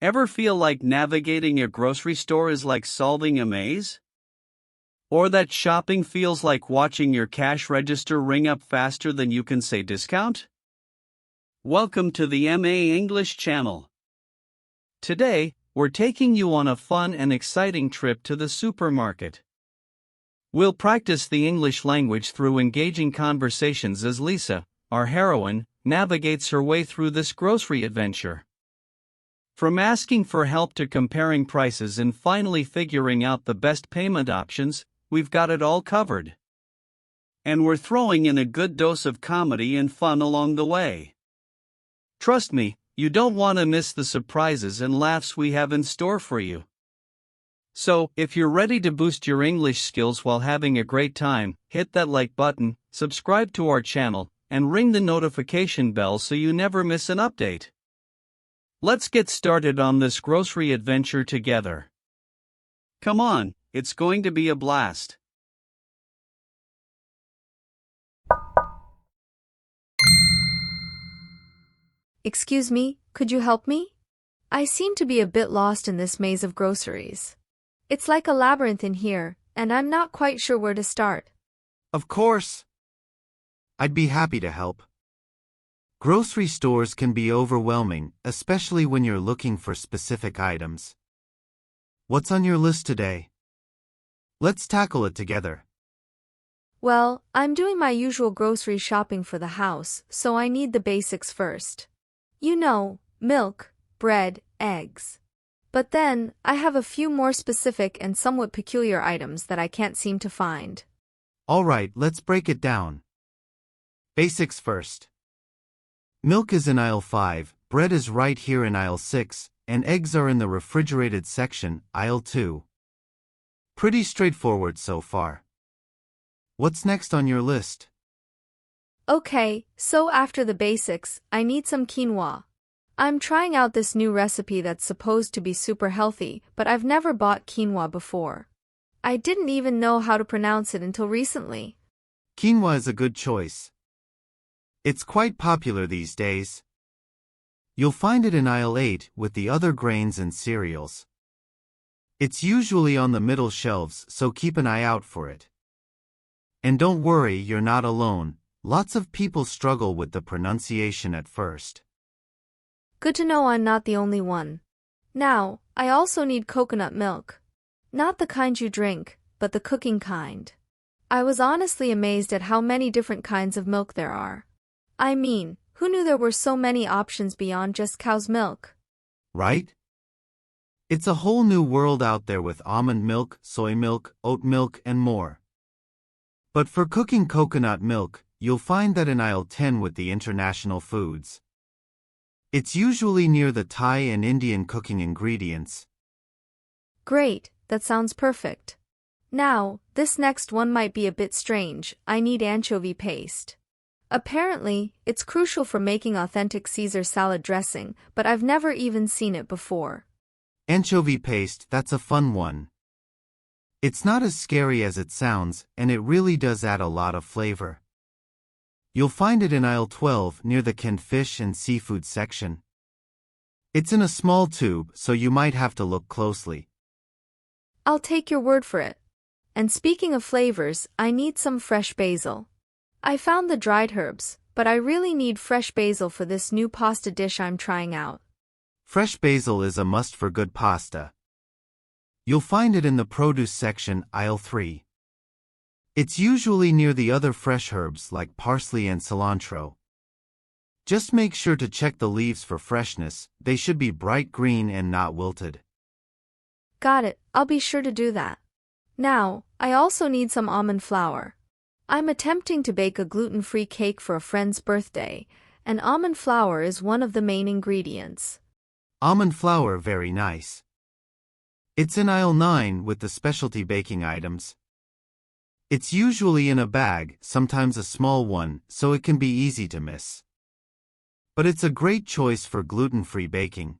Ever feel like navigating a grocery store is like solving a maze? Or that shopping feels like watching your cash register ring up faster than you can say discount? Welcome to the MA English channel. Today, we're taking you on a fun and exciting trip to the supermarket. We'll practice the English language through engaging conversations as Lisa, our heroine, navigates her way through this grocery adventure. From asking for help to comparing prices and finally figuring out the best payment options, we've got it all covered. And we're throwing in a good dose of comedy and fun along the way. Trust me, you don't want to miss the surprises and laughs we have in store for you. So, if you're ready to boost your English skills while having a great time, hit that like button, subscribe to our channel, and ring the notification bell so you never miss an update. Let's get started on this grocery adventure together. Come on, it's going to be a blast. Excuse me, could you help me? I seem to be a bit lost in this maze of groceries. It's like a labyrinth in here, and I'm not quite sure where to start. Of course. I'd be happy to help. Grocery stores can be overwhelming, especially when you're looking for specific items. What's on your list today? Let's tackle it together. Well, I'm doing my usual grocery shopping for the house, so I need the basics first. You know, milk, bread, eggs. But then, I have a few more specific and somewhat peculiar items that I can't seem to find. All right, let's break it down. Basics first. Milk is in aisle 5, bread is right here in aisle 6, and eggs are in the refrigerated section, aisle 2. Pretty straightforward so far. What's next on your list? Okay, so after the basics, I need some quinoa. I'm trying out this new recipe that's supposed to be super healthy, but I've never bought quinoa before. I didn't even know how to pronounce it until recently. Quinoa is a good choice. It's quite popular these days. You'll find it in aisle 8 with the other grains and cereals. It's usually on the middle shelves, so keep an eye out for it. And don't worry, you're not alone. Lots of people struggle with the pronunciation at first. Good to know I'm not the only one. Now, I also need coconut milk. Not the kind you drink, but the cooking kind. I was honestly amazed at how many different kinds of milk there are. I mean, who knew there were so many options beyond just cow's milk? Right? It's a whole new world out there with almond milk, soy milk, oat milk, and more. But for cooking coconut milk, you'll find that in aisle 10 with the international foods. It's usually near the Thai and Indian cooking ingredients. Great, that sounds perfect. Now, this next one might be a bit strange. I need anchovy paste. Apparently, it's crucial for making authentic Caesar salad dressing, but I've never even seen it before. Anchovy paste, that's a fun one. It's not as scary as it sounds, and it really does add a lot of flavor. You'll find it in aisle 12 near the canned fish and seafood section. It's in a small tube, so you might have to look closely. I'll take your word for it. And speaking of flavors, I need some fresh basil. I found the dried herbs, but I really need fresh basil for this new pasta dish I'm trying out. Fresh basil is a must for good pasta. You'll find it in the produce section, aisle 3. It's usually near the other fresh herbs like parsley and cilantro. Just make sure to check the leaves for freshness, they should be bright green and not wilted. Got it, I'll be sure to do that. Now, I also need some almond flour. I'm attempting to bake a gluten-free cake for a friend's birthday, and almond flour is one of the main ingredients. Almond flour, very nice. It's in aisle 9 with the specialty baking items. It's usually in a bag, sometimes a small one, so it can be easy to miss. But it's a great choice for gluten-free baking.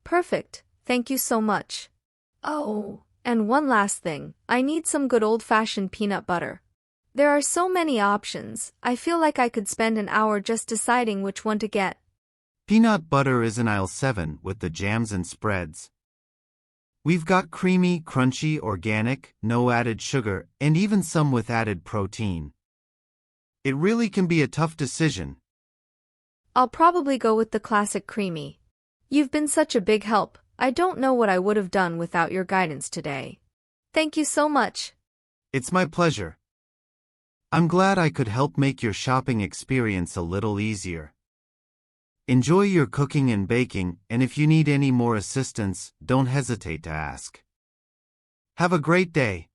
Perfect, thank you so much. Oh, and one last thing, I need some good old-fashioned peanut butter. There are so many options, I feel like I could spend an hour just deciding which one to get. Peanut butter is in aisle 7 with the jams and spreads. We've got creamy, crunchy, organic, no added sugar, and even some with added protein. It really can be a tough decision. I'll probably go with the classic creamy. You've been such a big help. I don't know what I would have done without your guidance today. Thank you so much. It's my pleasure. I'm glad I could help make your shopping experience a little easier. Enjoy your cooking and baking, and if you need any more assistance, don't hesitate to ask. Have a great day.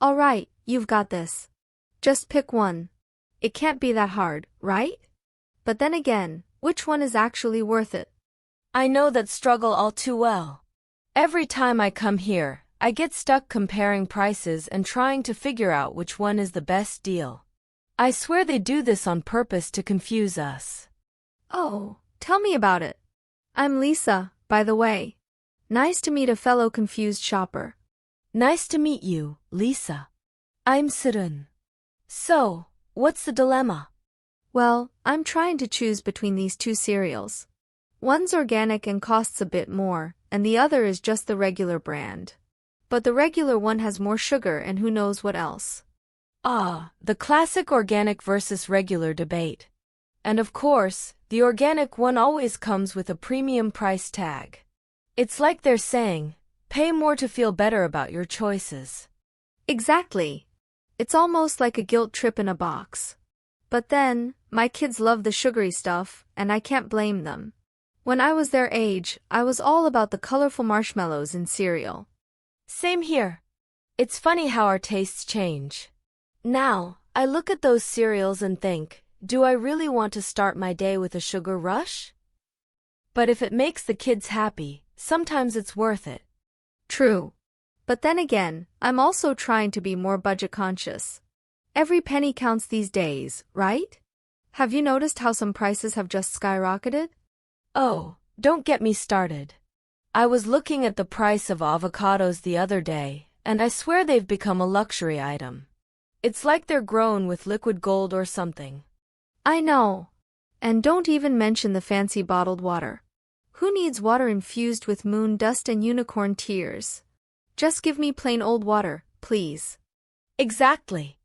All right, you've got this. Just pick one. It can't be that hard, right? But then again, which one is actually worth it? I know that struggle all too well. Every time I come here, I get stuck comparing prices and trying to figure out which one is the best deal. I swear they do this on purpose to confuse us. Oh, tell me about it. I'm Lisa, by the way. Nice to meet a fellow confused shopper. Nice to meet you, Lisa. I'm Sirun. So, what's the dilemma? Well, I'm trying to choose between these two cereals. One's organic and costs a bit more, and the other is just the regular brand. But the regular one has more sugar and who knows what else. Ah, the classic organic versus regular debate. And of course, the organic one always comes with a premium price tag. It's like they're saying, pay more to feel better about your choices. Exactly. It's almost like a guilt trip in a box. But then, my kids love the sugary stuff, and I can't blame them. When I was their age, I was all about the colorful marshmallows in cereal. Same here. It's funny how our tastes change. Now, I look at those cereals and think, do I really want to start my day with a sugar rush? But if it makes the kids happy, sometimes it's worth it. True. But then again, I'm also trying to be more budget conscious. Every penny counts these days, right? Have you noticed how some prices have just skyrocketed? Oh, don't get me started. I was looking at the price of avocados the other day, and I swear they've become a luxury item. It's like they're grown with liquid gold or something. I know. And don't even mention the fancy bottled water. Who needs water infused with moon dust and unicorn tears? Just give me plain old water, please. Exactly.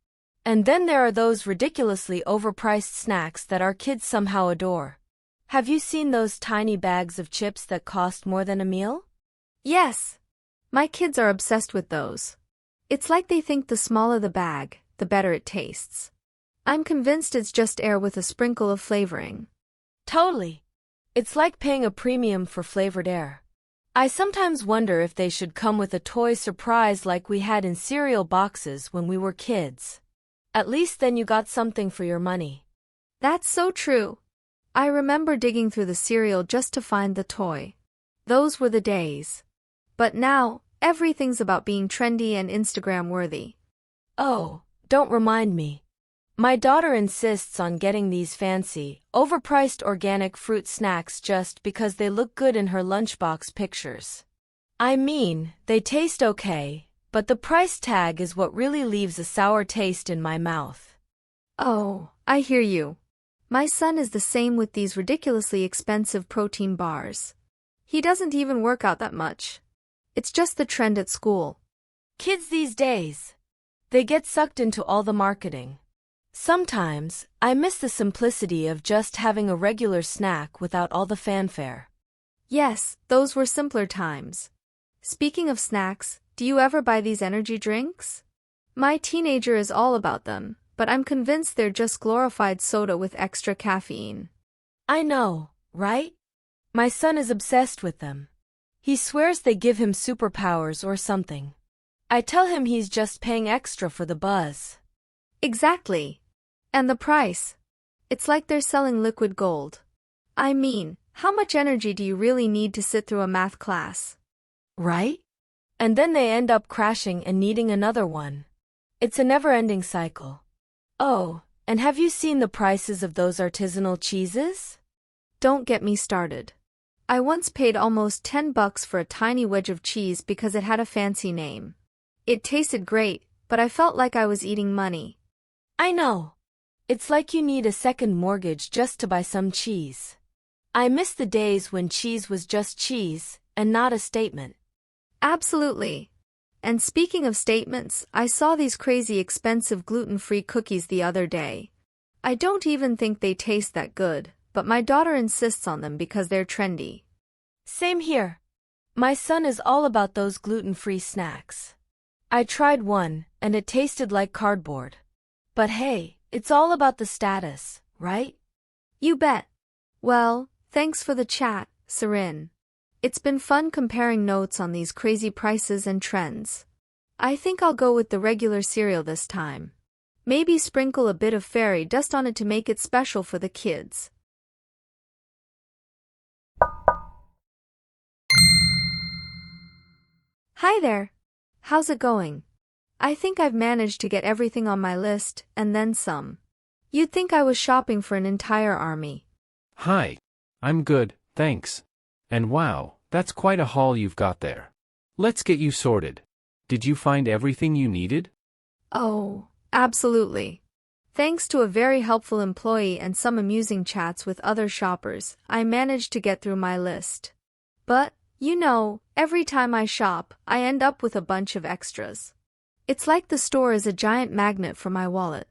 And then there are those ridiculously overpriced snacks that our kids somehow adore. Have you seen those tiny bags of chips that cost more than a meal? Yes. My kids are obsessed with those. It's like they think the smaller the bag, the better it tastes. I'm convinced it's just air with a sprinkle of flavoring. Totally. It's like paying a premium for flavored air. I sometimes wonder if they should come with a toy surprise like we had in cereal boxes when we were kids. At least then you got something for your money. That's so true. I remember digging through the cereal just to find the toy. Those were the days. But now, everything's about being trendy and Instagram-worthy. Oh, don't remind me. My daughter insists on getting these fancy, overpriced organic fruit snacks just because they look good in her lunchbox pictures. I mean, they taste okay, but the price tag is what really leaves a sour taste in my mouth. Oh, I hear you. My son is the same with these ridiculously expensive protein bars. He doesn't even work out that much. It's just the trend at school. Kids these days, they get sucked into all the marketing. Sometimes, I miss the simplicity of just having a regular snack without all the fanfare. Yes, those were simpler times. Speaking of snacks, do you ever buy these energy drinks? My teenager is all about them, but I'm convinced they're just glorified soda with extra caffeine. I know, right? My son is obsessed with them. He swears they give him superpowers or something. I tell him he's just paying extra for the buzz. Exactly. And the price. It's like they're selling liquid gold. I mean, how much energy do you really need to sit through a math class? Right? And then they end up crashing and needing another one. It's a never-ending cycle. Oh, and have you seen the prices of those artisanal cheeses? Don't get me started. I once paid almost $10 for a tiny wedge of cheese because it had a fancy name. It tasted great, but I felt like I was eating money. I know. It's like you need a second mortgage just to buy some cheese. I miss the days when cheese was just cheese, and not a statement. Absolutely. And speaking of statements, I saw these crazy expensive gluten-free cookies the other day. I don't even think they taste that good, but my daughter insists on them because they're trendy. Same here. My son is all about those gluten-free snacks. I tried one, and it tasted like cardboard. But hey, it's all about the status, right? You bet. Well, thanks for the chat, Sarin. It's been fun comparing notes on these crazy prices and trends. I think I'll go with the regular cereal this time. Maybe sprinkle a bit of fairy dust on it to make it special for the kids. Hi there. How's it going? I think I've managed to get everything on my list, and then some. You'd think I was shopping for an entire army. Hi. I'm good, thanks. And wow, that's quite a haul you've got there. Let's get you sorted. Did you find everything you needed? Oh, absolutely. Thanks to a very helpful employee and some amusing chats with other shoppers, I managed to get through my list. But, you know, every time I shop, I end up with a bunch of extras. It's like the store is a giant magnet for my wallet.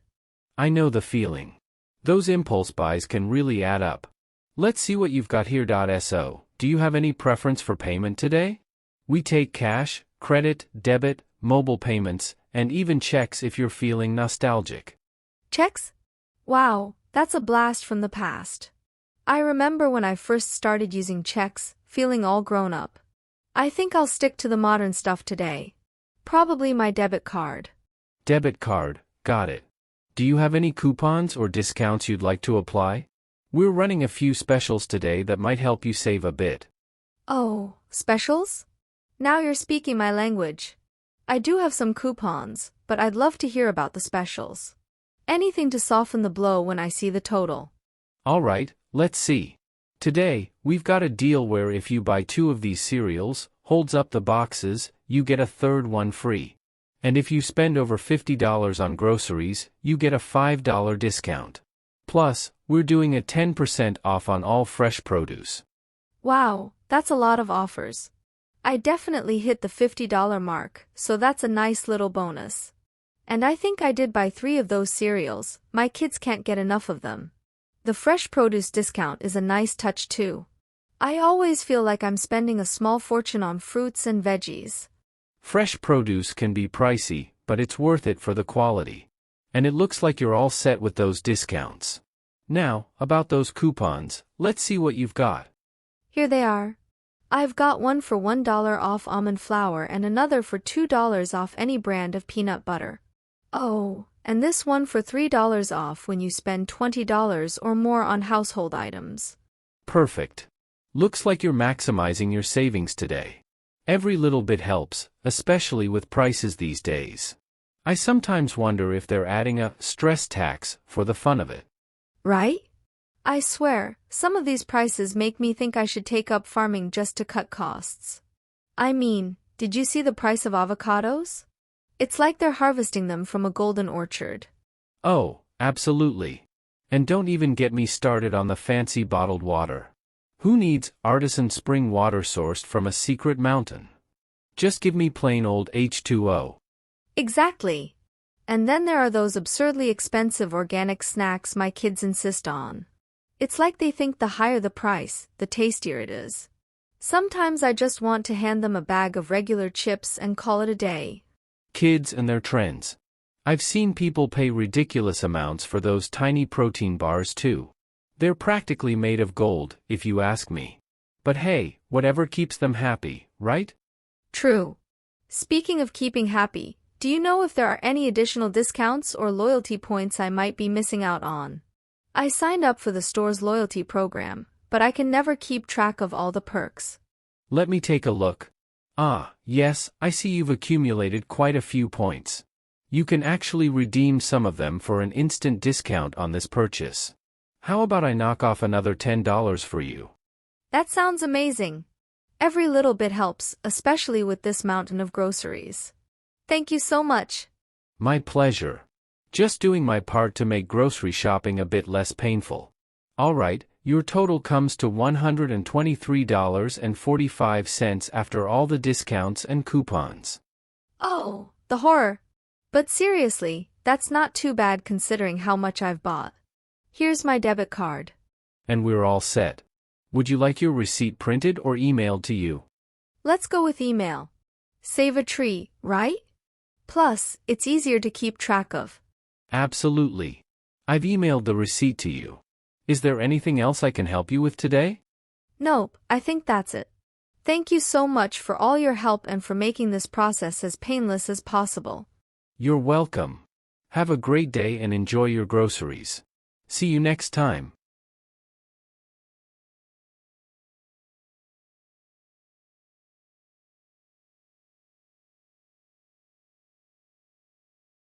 I know the feeling. Those impulse buys can really add up. Let's see what you've got here. So, do you have any preference for payment today? We take cash, credit, debit, mobile payments, and even checks if you're feeling nostalgic. Checks? Wow, that's a blast from the past. I remember when I first started using checks, feeling all grown up. I think I'll stick to the modern stuff today. Probably my debit card. Debit card, got it. Do you have any coupons or discounts you'd like to apply? We're running a few specials today that might help you save a bit. Oh, specials? Now you're speaking my language. I do have some coupons, but I'd love to hear about the specials. Anything to soften the blow when I see the total. All right, let's see. Today, we've got a deal where if you buy 2 of these cereals, holds up the boxes, you get a third one free. And if you spend over $50 on groceries, you get a $5 discount. Plus, we're doing a 10% off on all fresh produce. Wow, that's a lot of offers. I definitely hit the $50 mark, so that's a nice little bonus. And I think I did buy 3 of those cereals, my kids can't get enough of them. The fresh produce discount is a nice touch too. I always feel like I'm spending a small fortune on fruits and veggies. Fresh produce can be pricey, but it's worth it for the quality. And it looks like you're all set with those discounts. Now, about those coupons, let's see what you've got. Here they are. I've got one for $1 off almond flour and another for $2 off any brand of peanut butter. Oh, and this one for $3 off when you spend $20 or more on household items. Perfect. Looks like you're maximizing your savings today. Every little bit helps, especially with prices these days. I sometimes wonder if they're adding a stress tax for the fun of it. Right? I swear, some of these prices make me think I should take up farming just to cut costs. I mean, did you see the price of avocados? It's like they're harvesting them from a golden orchard. Oh, absolutely. And don't even get me started on the fancy bottled water. Who needs artisan spring water sourced from a secret mountain? Just give me plain old H2O. Exactly. And then there are those absurdly expensive organic snacks my kids insist on. It's like they think the higher the price, the tastier it is. Sometimes I just want to hand them a bag of regular chips and call it a day. Kids and their trends. I've seen people pay ridiculous amounts for those tiny protein bars too. They're practically made of gold, if you ask me. But hey, whatever keeps them happy, right? True. Speaking of keeping happy, do you know if there are any additional discounts or loyalty points I might be missing out on? I signed up for the store's loyalty program, but I can never keep track of all the perks. Let me take a look. Ah, yes, I see you've accumulated quite a few points. You can actually redeem some of them for an instant discount on this purchase. How about I knock off another $10 for you? That sounds amazing. Every little bit helps, especially with this mountain of groceries. Thank you so much. My pleasure. Just doing my part to make grocery shopping a bit less painful. Alright, your total comes to $123.45 after all the discounts and coupons. Oh, the horror. But seriously, that's not too bad considering how much I've bought. Here's my debit card. And we're all set. Would you like your receipt printed or emailed to you? Let's go with email. Save a tree, right? Plus, it's easier to keep track of. Absolutely. I've emailed the receipt to you. Is there anything else I can help you with today? Nope, I think that's it. Thank you so much for all your help and for making this process as painless as possible. You're welcome. Have a great day and enjoy your groceries. See you next time.